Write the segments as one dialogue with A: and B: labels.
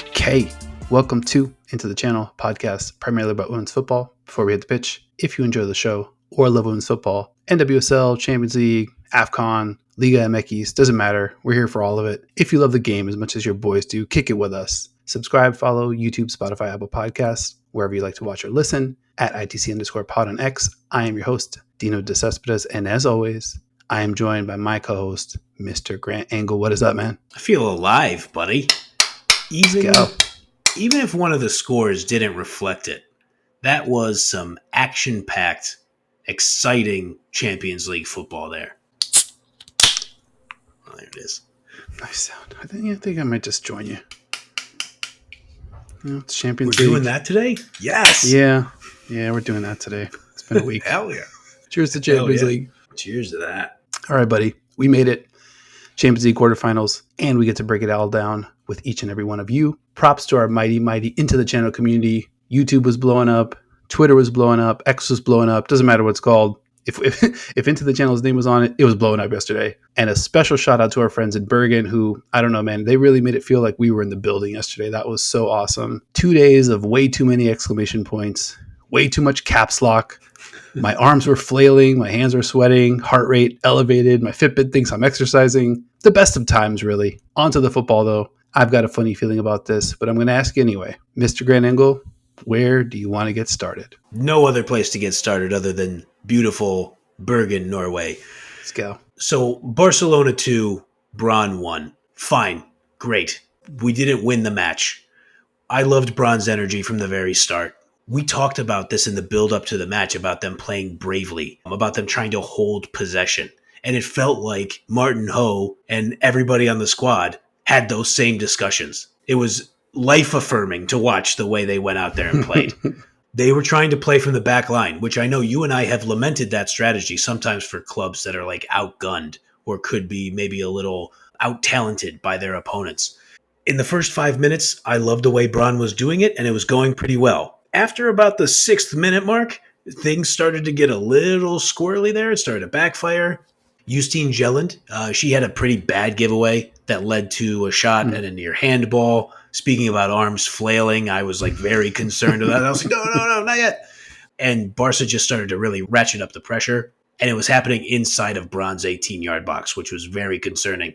A: Okay, welcome to Into the Channel podcast, primarily about women's football. Before we hit the pitch, if you enjoy the show or love women's football, NWSL, Champions League, AFCON, Liga MX, doesn't matter. We're here for all of it. If you love the game as much as your boys do, kick it with us. Subscribe, follow YouTube, Spotify, Apple Podcasts, wherever you like to watch or listen, at ITC_pod on X. I am your host, Dino De Cespedes, and as always, I am joined by my co-host, Mr. Grant Engel. What is up, man?
B: I feel alive, buddy. Even if one of the scores didn't reflect it, that was some action-packed, exciting Champions League football there. Oh, there it is.
A: Nice sound. I think I might just join you. It's Champions
B: League.
A: League.
B: We're doing that today? Yes.
A: Yeah, we're doing that today. It's been a week.
B: Hell yeah.
A: Cheers to Champions League.
B: Cheers to that.
A: All right, buddy. We made it. Champions League quarterfinals, and we get to break it all down with each and every one of you. Props to our mighty Into the Channel community. YouTube was blowing up. Twitter was blowing up. X was blowing up. Doesn't matter what it's called. If Into the Channel's name was on it, it was blowing up yesterday. And a special shout out to our friends in Bergen who, I don't know, man, they really made it feel like we were in the building yesterday. That was so awesome. 2 days of way too many exclamation points, way too much caps lock. My arms were flailing, my hands were sweating, heart rate elevated, my Fitbit thinks I'm exercising. The best of times, really. On to the football, though. I've got a funny feeling about this, but I'm going to ask you anyway. Mr. Grant Engel, where do you want to get started?
B: No other place to get started other than beautiful Bergen, Norway.
A: Let's go.
B: So Barcelona 2, Brann 1. Fine. Great. We didn't win the match. I loved Brann's energy from the very start. We talked about this in the build-up to the match, about them playing bravely, about them trying to hold possession. And it felt like Martin Ho and everybody on the squad had those same discussions. It was life-affirming to watch the way they went out there and played. They were trying to play from the back line, which I know you and I have lamented that strategy sometimes for clubs that are like outgunned or could be maybe a little out-talented by their opponents. In the first 5 minutes, I loved the way Brann was doing it, and it was going pretty well. After about the 6th minute mark, things started to get a little squirrely there. It started to backfire. Justine Jelland, she had a pretty bad giveaway that led to a shot and a near handball. Speaking about arms flailing, I was like very concerned with that. I was like, no, not yet. And Barca just started to really ratchet up the pressure. And it was happening inside of Brann's 18-yard box, which was very concerning.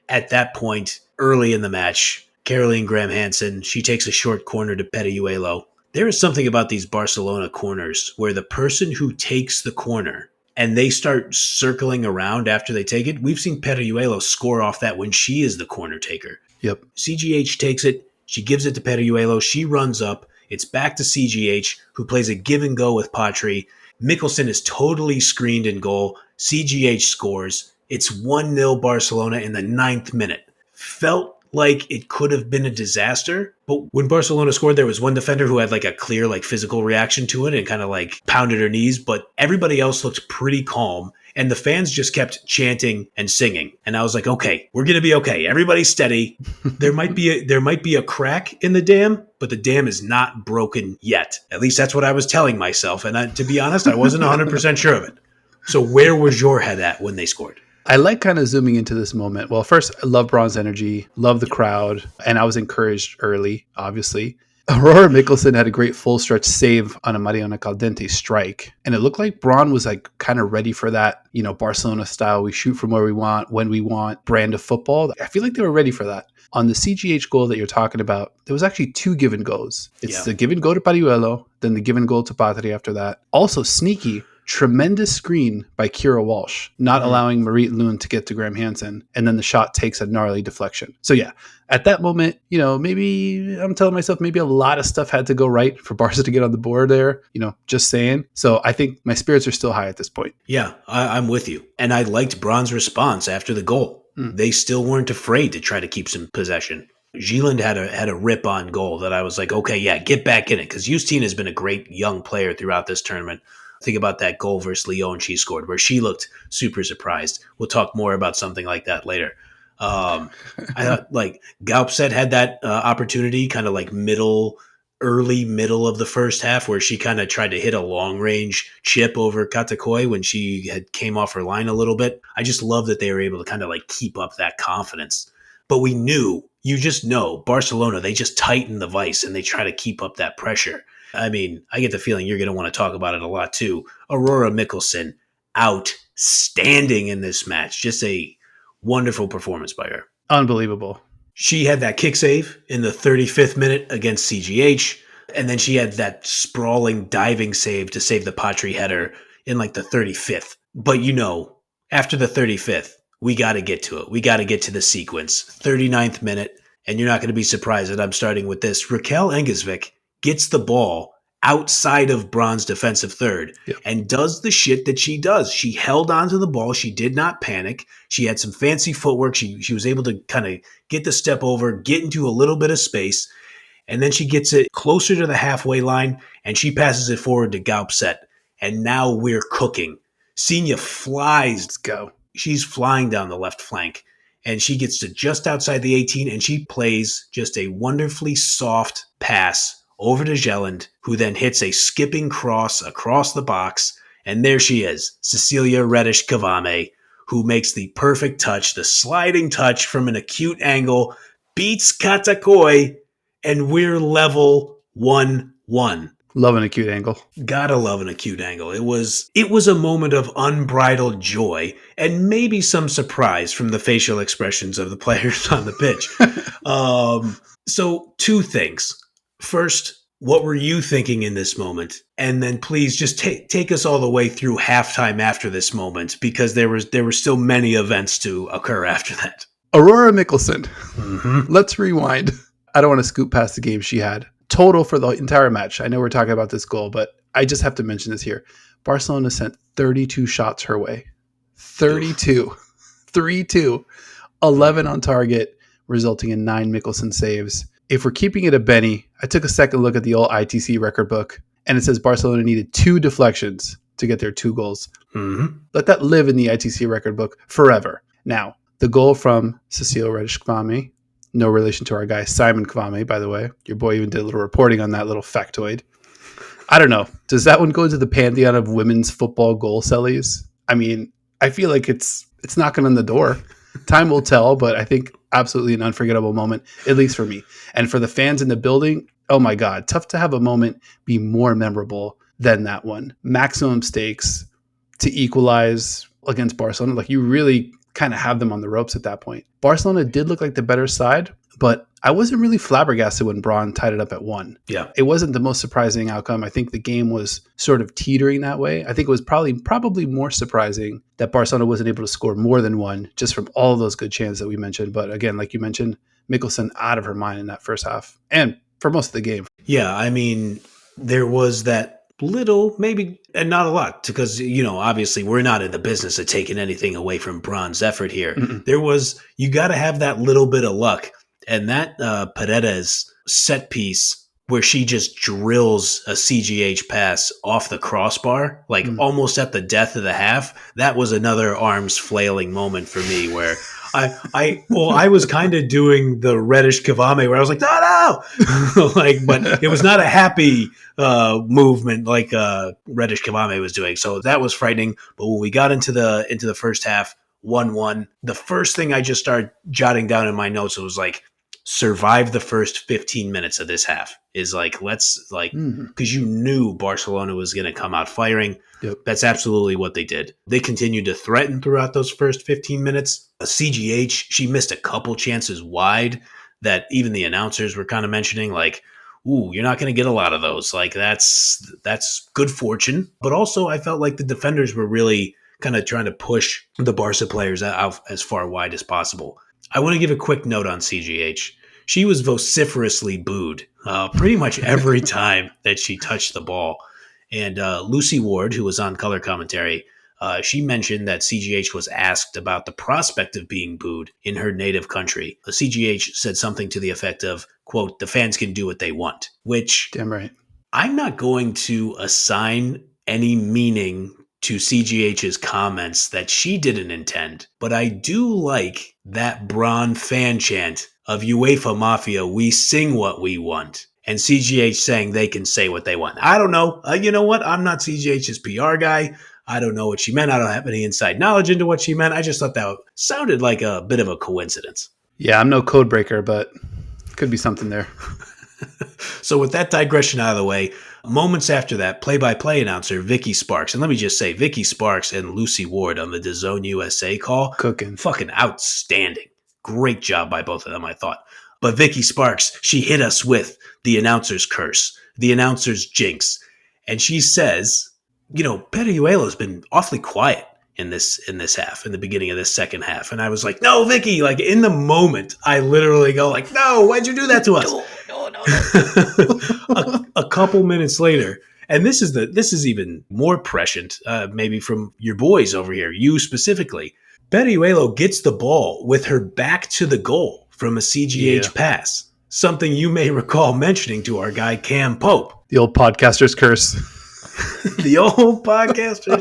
B: At that point, early in the match, Caroline Graham-Hansen, she takes a short corner to Perejuelo. There is something about these Barcelona corners where the person who takes the corner and they start circling around after they take it. We've seen Perejuelo score off that when she is the corner taker.
A: Yep.
B: CGH takes it. She gives it to Perejuelo. She runs up. It's back to CGH, who plays a give and go with Patry. Mikkelson is totally screened in goal. CGH scores. It's 1-0 Barcelona in the 9th minute. Felt like it could have been a disaster, but when Barcelona scored, there was one defender who had like a clear like physical reaction to it and kind of like pounded her knees, but everybody else looked pretty calm, and the fans just kept chanting and singing. And I was like, okay, we're gonna be okay. Everybody's steady. There might be a crack in the dam, but the dam is not broken yet. At least that's what I was telling myself, and to be honest, I wasn't 100% sure of it. So where was your head at when they scored?
A: I like kind of zooming into this moment. Well, first, I love Brann's energy, love the crowd, and I was encouraged early, obviously. Aurora Mikkelson had a great full stretch save on a Mariana Caldente strike, and it looked like Brann was like kind of ready for that, Barcelona style. We shoot from where we want, when we want, brand of football. I feel like they were ready for that. On the CGH goal that you're talking about, there was actually 2 give and goes. It's the give and go to Perejuelo, then the give and goal to Patry after that. Also sneaky. Tremendous screen by Kira Walsh, not allowing Marit Lund to get to Graham-Hansen, and then the shot takes a gnarly deflection. So yeah, at that moment, maybe I'm telling myself maybe a lot of stuff had to go right for Barca to get on the board there, just saying. So I think my spirits are still high at this point.
B: Yeah, I'm with you. And I liked Brann's response after the goal. They still weren't afraid to try to keep some possession. Gieland had a rip-on goal that I was like, okay, yeah, get back in it, because Justine has been a great young player throughout this tournament. Think about that goal versus Lyon she scored, where she looked super surprised. We'll talk more about something like that later. I thought like Gaupset had that opportunity kind of like early middle of the first half, where she kind of tried to hit a long range chip over Katakoi when she had came off her line a little bit. I just love that they were able to kind of like keep up that confidence. But we knew, you just know, Barcelona, they just tighten the vice and they try to keep up that pressure. I mean, I get the feeling you're going to want to talk about it a lot too. Aurora Mikkelson, outstanding in this match. Just a wonderful performance by her.
A: Unbelievable.
B: She had that kick save in the 35th minute against CGH. And then she had that sprawling diving save to save the Patry header in like the 35th. But after the 35th, we got to get to it. We got to get to the sequence. 39th minute, and you're not going to be surprised that I'm starting with this. Raquel Engesvik gets the ball outside of Brann's defensive third and does the shit that she does. She held onto the ball. She did not panic. She had some fancy footwork. She was able to kind of get the step over, get into a little bit of space, and then she gets it closer to the halfway line, and she passes it forward to Gaupset. And now we're cooking. Senia flies.
A: Let's go.
B: She's flying down the left flank, and she gets to just outside the 18, and she plays just a wonderfully soft pass over to Jelland, who then hits a skipping cross across the box, and there she is, Cecilia Reddish-Cavame, who makes the perfect touch, the sliding touch from an acute angle, beats Katakoi, and we're level 1-1.
A: Love an acute angle.
B: Gotta love an acute angle. It was a moment of unbridled joy and maybe some surprise from the facial expressions of the players on the pitch. So 2 things. First, what were you thinking in this moment? And then please just take us all the way through halftime after this moment, because there were still many events to occur after that.
A: Aurora Mikkelson. Mm-hmm. Let's rewind. I don't want to scoop past the game she had. Total for the entire match. I know we're talking about this goal, but I just have to mention this here. Barcelona sent 32 shots her way. 32. 3-2. 11 on target, resulting in 9 Mikkelson saves. If we're keeping it a Benny, I took a second look at the old ITC record book, and it says Barcelona needed 2 deflections to get their 2 goals.
B: Mm-hmm.
A: Let that live in the ITC record book forever. Now, the goal from Cecilia Reddish-Cavame, no relation to our guy Simon Kvame, by the way. Your boy even did a little reporting on that little factoid. I don't know. Does that one go into the pantheon of women's football goal sellies? I mean, I feel like it's knocking on the door. Time will tell, but I think absolutely an unforgettable moment, at least for me. And for the fans in the building, oh my God, tough to have a moment be more memorable than that one. Maximum stakes to equalize against Barcelona. Like, you really kind of have them on the ropes at that point. Barcelona did look like the better side, but I wasn't really flabbergasted when Brann tied it up at 1.
B: Yeah.
A: It wasn't the most surprising outcome. I think the game was sort of teetering that way. I think it was probably more surprising that Barcelona wasn't able to score more than 1 just from all of those good chances that we mentioned. But again, like you mentioned, Mikkelson out of her mind in that first half and for most of the game.
B: Yeah, I mean, there was that little, maybe, and not a lot, because, obviously we're not in the business of taking anything away from Brann's effort here.
A: Mm-mm.
B: You got to have that little bit of luck. And that Paredes set piece where she just drills a CGH pass off the crossbar, like almost at the death of the half, that was another arms flailing moment for me where I was kind of doing the Reddish-Cavame where I was like, no! But it was not a happy movement like Reddish-Cavame was doing. So that was frightening. But when we got into the first half, 1-1, the first thing I just started jotting down in my notes was like, survive the first 15 minutes of this half. Is like, because you knew Barcelona was going to come out firing.
A: Yep.
B: That's absolutely what they did. They continued to threaten throughout those first 15 minutes. CGH, she missed a couple chances wide that even the announcers were kind of mentioning, like, ooh, you're not going to get a lot of those. Like, that's good fortune. But also, I felt like the defenders were really kind of trying to push the Barca players out as far wide as possible. I want to give a quick note on CGH. She was vociferously booed pretty much every time that she touched the ball. And Lucy Ward, who was on color commentary, she mentioned that CGH was asked about the prospect of being booed in her native country. CGH said something to the effect of, quote, the fans can do what they want, which
A: Damn right.
B: I'm not going to assign any meaning to CGH's comments that she didn't intend, but I do like that Brann fan chant of UEFA Mafia, we sing what we want, and CGH saying they can say what they want. I don't know. You know what? I'm not CGH's PR guy. I don't know what she meant. I don't have any inside knowledge into what she meant. I just thought that sounded like a bit of a coincidence.
A: Yeah, I'm no code breaker, but could be something there.
B: So with that digression out of the way, moments after that, play-by-play announcer Vicky Sparks, and let me just say, Vicky Sparks and Lucy Ward on the DAZN USA call,
A: Cooking.
B: fucking outstanding. Great job by both of them, I thought. But Vicky Sparks, she hit us with the announcer's curse, the announcer's jinx, and she says, Perejuelo's been awfully quiet in this half, in the beginning of this second half. And I was like, no, Vicky, like in the moment, I literally go like, no, why'd you do that to us? No. a couple minutes later, and this is even more prescient, maybe from your boys over here, you specifically. Perejuelo gets the ball with her back to the goal from a CGH pass, something you may recall mentioning to our guy Cam Pope.
A: The old podcaster's curse.
B: The old podcaster.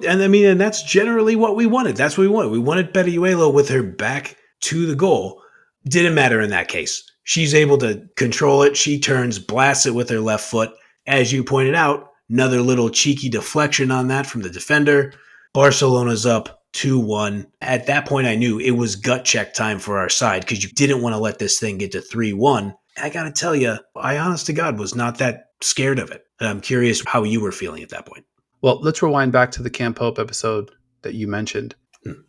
B: And that's generally what we wanted. That's what we wanted. We wanted Perejuelo with her back to the goal. Didn't matter in that case. She's able to control it. She turns, blasts it with her left foot. As you pointed out, another little cheeky deflection on that from the defender. Barcelona's up 2-1. At that point, I knew it was gut check time for our side because you didn't want to let this thing get to 3-1. I got to tell you, I honest to God was not that scared of it. And I'm curious how you were feeling at that point.
A: Well, let's rewind back to the Cam Pope episode that you mentioned.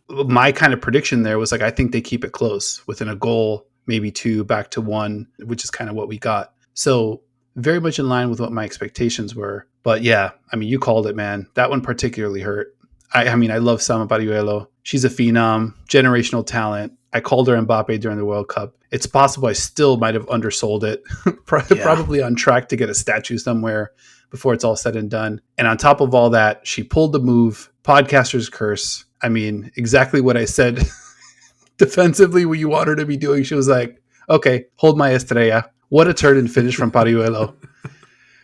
A: My kind of prediction there was like, I think they keep it close within a goal, maybe 2, back to 1, which is kind of what we got. So very much in line with what my expectations were. But yeah, you called it, man. That one particularly hurt. I love Sama Perejuelo. She's a phenom, generational talent. I called her Mbappe during the World Cup. It's possible I still might have undersold it. Probably on track to get a statue somewhere before it's all said and done. And on top of all that, she pulled the move, podcaster's curse. Exactly what I said defensively what you want her to be doing. She was like, okay, hold my estrella. What a turn and finish from Perejuelo.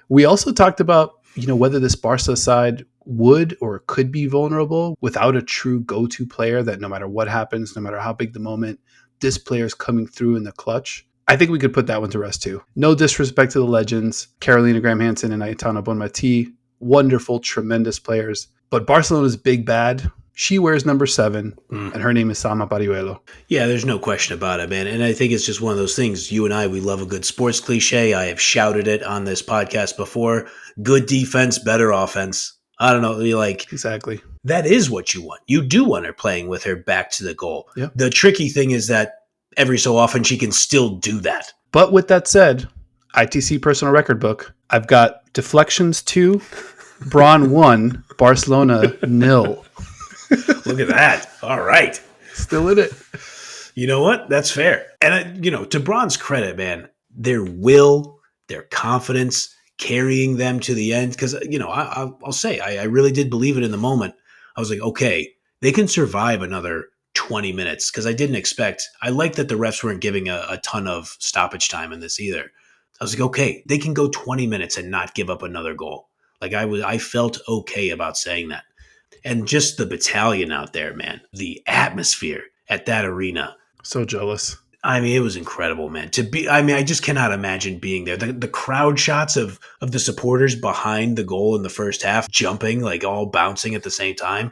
A: We also talked about, whether this Barca side would or could be vulnerable without a true go-to player that no matter what happens, no matter how big the moment, this player's coming through in the clutch. I think we could put that one to rest too. No disrespect to the legends, Carolina Graham Hansen and Aitana Bonmati, wonderful, tremendous players. But Barcelona's big bad, she wears number 7, and her name is Sama Perejuelo.
B: Yeah, there's no question about it, man. And I think it's just one of those things. You and I, we love a good sports cliche. I have shouted it on this podcast before. Good defense, better offense. I don't know.
A: Exactly.
B: That is what you want. You do want her playing with her back to the goal.
A: Yeah.
B: The tricky thing is that every so often she can still do that.
A: But with that said, ITC personal record book, I've got deflections 2, Brann 1, Barcelona 0.
B: Look at that. All right.
A: Still in it.
B: You know what? That's fair. And, to Brann's credit, man, their will, their confidence, carrying them to the end. Because, I'll say, I really did believe it in the moment. I was like, okay, they can survive another 20 minutes. Because I didn't expect, I like that the refs weren't giving a ton of stoppage time in this either. I was like, okay, they can go 20 minutes and not give up another goal. I felt okay about saying that. And just the battalion out there, man, the atmosphere at that arena.
A: So jealous.
B: It was incredible, man. I just cannot imagine being there. The crowd shots of the supporters behind the goal in the first half, jumping, all bouncing at the same time.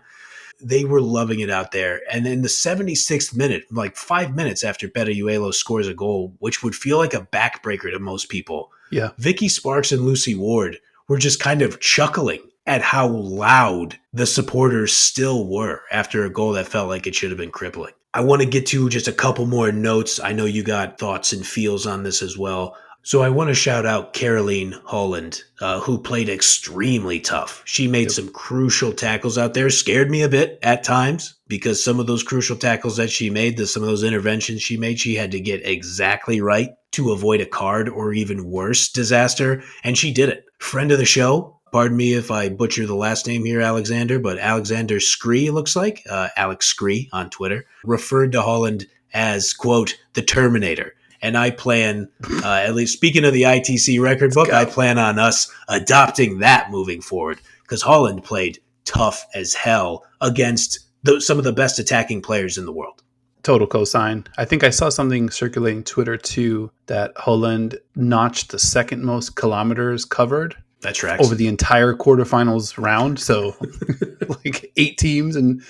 B: They were loving it out there. And in the 76th minute, 5 minutes after Perejuelo scores a goal, which would feel like a backbreaker to most people, Vicky Sparks and Lucy Ward were just kind of chuckling at how loud the supporters still were after a goal that felt like it should have been crippling. I want to get to just a couple more notes. I know you got thoughts and feels on this as well. So I want to shout out Caroline Holland, who played extremely tough. She made some crucial tackles out there, scared me a bit at times because some of those crucial tackles that she made, some of those interventions she made, she had to get exactly right to avoid a card or even worse disaster. And she did it. Friend of the show. Pardon me if I butcher the last name here, Alexander, but Alexander Scree, it looks like, Alex Scree on Twitter, referred to Holland as, quote, the Terminator. And I plan, at least speaking of the ITC record book, I plan on us adopting that moving forward because Holland played tough as hell against some of the best attacking players in the world.
A: Total cosign. I think I saw something circulating Twitter too that Holland notched the second most kilometers covered.
B: That tracks.
A: Over the entire quarterfinals round. So 8 teams and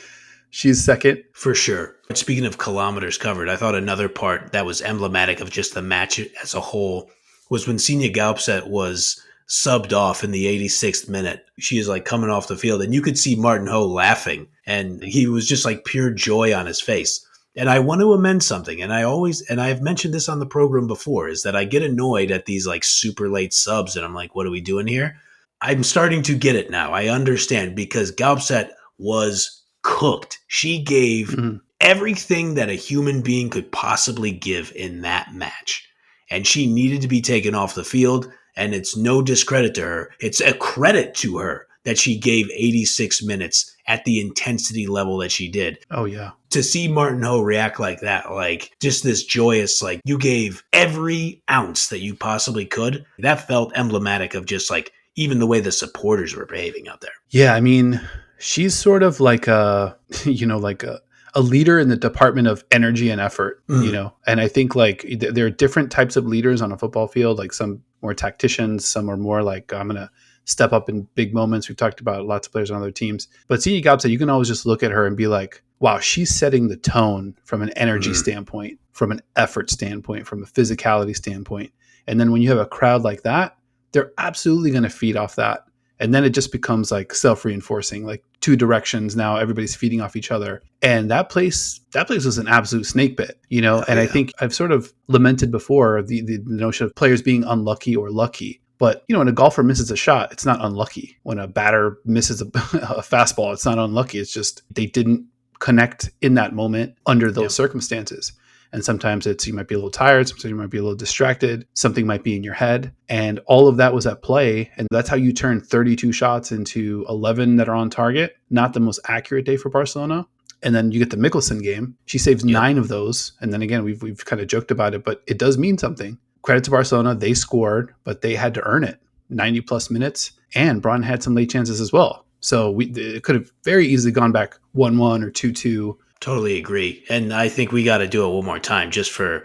A: She's second.
B: For sure. Speaking of kilometers covered, I thought another part that was emblematic of just the match as a whole was when Senior Gaupset was subbed off in the 86th minute. She is like coming off the field, and you could see Martin Ho laughing, and he was just like pure joy on his face. And I want to amend something, and I've mentioned this on the program before, is that I get annoyed at these like super late subs, and I'm like, what are we doing here? I'm starting to get it now. I understand, because Gaupset was cooked. She gave everything that a human being could possibly give in that match. And she needed to be taken off the field. And it's no discredit to her. It's a credit to her that she gave 86 minutes at the intensity level that she did.
A: Oh, yeah.
B: To see Martin Ho react like that, like just this joyous, like you gave every ounce that you possibly could, that felt emblematic of just like even the way the supporters were behaving out there.
A: Yeah, I mean, she's sort of like a, like a leader in the department of energy and effort, and I think like there are different types of leaders on a football field, like some more tacticians, some are more like, I'm going to step up in big moments. We've talked about lots of players on other teams, but Senior Gaupset, you can always just look at her and be like, wow, she's setting the tone from an energy standpoint, from an effort standpoint, from a physicality standpoint. And then when you have a crowd like that, they're absolutely going to feed off that. And then it just becomes like self-reinforcing, like two directions. Now everybody's feeding off each other. And that place was an absolute snake pit, and I think I've sort of lamented before the notion of players being unlucky or lucky. But, when a golfer misses a shot, it's not unlucky. When a batter misses a fastball, it's not unlucky. It's just they didn't connect in that moment under those circumstances. And sometimes you might be a little tired. Sometimes you might be a little distracted. Something might be in your head. And all of that was at play. And that's how you turn 32 shots into 11 that are on target. Not the most accurate day for Barcelona. And then you get the Mikkelson game. She saves 9 of those. And then again, we've kind of joked about it, but it does mean something. Credit to Barcelona. They scored, but they had to earn it. 90 plus minutes. And Brann had some late chances as well. So it could have very easily gone back 1-1 or 2-2.
B: Totally agree. And I think we got to do it one more time just for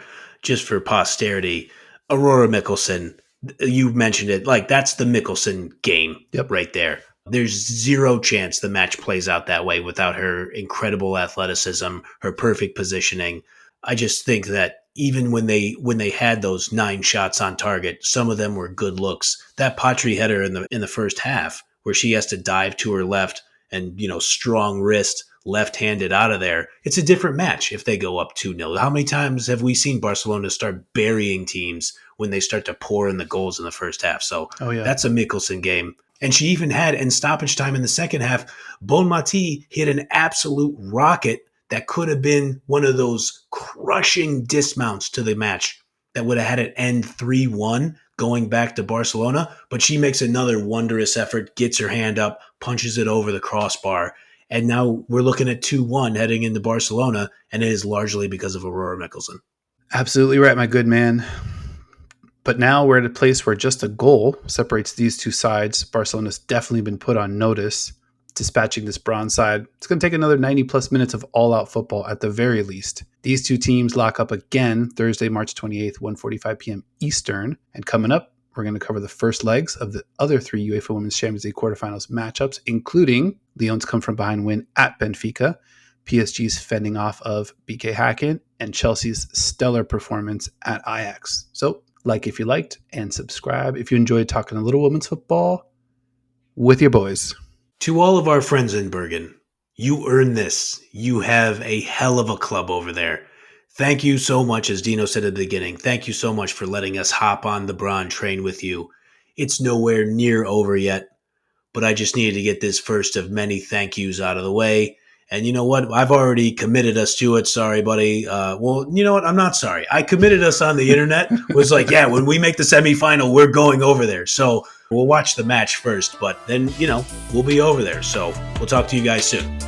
B: posterity. Aurora Mikkelson, you mentioned it, like that's the Mikkelson game right there. There's zero chance the match plays out that way without her incredible athleticism, her perfect positioning. I just think that even when they had those 9 shots on target, some of them were good looks. That Patry header in the first half where she has to dive to her left and, strong wrist, left-handed out of there, it's a different match if they go up 2-0. How many times have we seen Barcelona start burying teams when they start to pour in the goals in the first half? So that's a Mikkelson game. And she even had, in stoppage time in the second half, Bonmati hit an absolute rocket that could have been one of those crushing dismounts to the match that would have had it end 3-1 going back to Barcelona. But she makes another wondrous effort, gets her hand up, punches it over the crossbar. And now we're looking at 2-1 heading into Barcelona, and it is largely because of Aurora Mikkelson.
A: Absolutely right, my good man. But now we're at a place where just a goal separates these two sides. Barcelona's definitely been put on notice, dispatching this Brann side. It's going to take another 90-plus minutes of all-out football at the very least. These two teams lock up again Thursday, March 28th, 1:45 p.m. Eastern. And coming up, we're going to cover the first legs of the other 3 UEFA Women's Champions League quarterfinals matchups, including Lyon's come-from-behind win at Benfica, PSG's fending off of BK Häcken, and Chelsea's stellar performance at Ajax. So, like if you liked, and subscribe if you enjoyed talking a little women's football with your boys.
B: To all of our friends in Bergen, you earned this. You have a hell of a club over there. Thank you so much, as Dino said at the beginning. Thank you so much for letting us hop on the Brann train with you. It's nowhere near over yet, but I just needed to get this first of many thank yous out of the way. And you know what? I've already committed us to it. Sorry, buddy. Well, you know what? I'm not sorry. I committed us on the internet. Was like, yeah, when we make the semifinal, we're going over there. So we'll watch the match first, but then, we'll be over there. So we'll talk to you guys soon.